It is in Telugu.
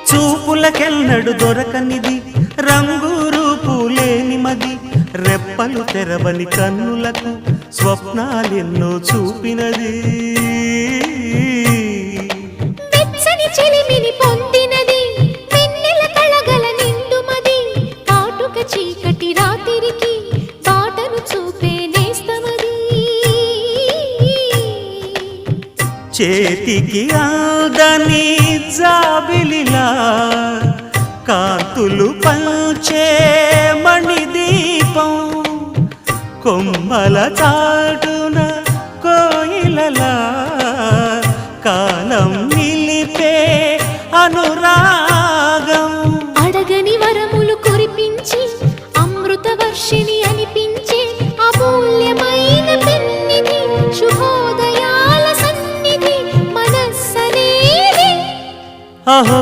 చూపులకెన్నడు దొరకనిది రంగు రూపు లేని మది రెప్పలు తెరవని కన్నులకు స్వప్నాలెన్నో చూపినది వెచ్చని చెలిమిని పొందినది వెన్నెల కళగల నిండుమది కాటుక చీకటి రాత్రికి బాటను చూపే నేస్తమది చేతికి ఆదని జాబిలిలా కాంతులు పంచే మణిదీపం కొమ్మల చాటున కోయిలలా కాలం నిలిపే అనురాగం అడగని వరములు కురిపించి అమృత వర్షిణి అనిపించే అమూల్యమైన పెన్నిధి శుభోదయాల సన్నిధి మనస్సనేది అహో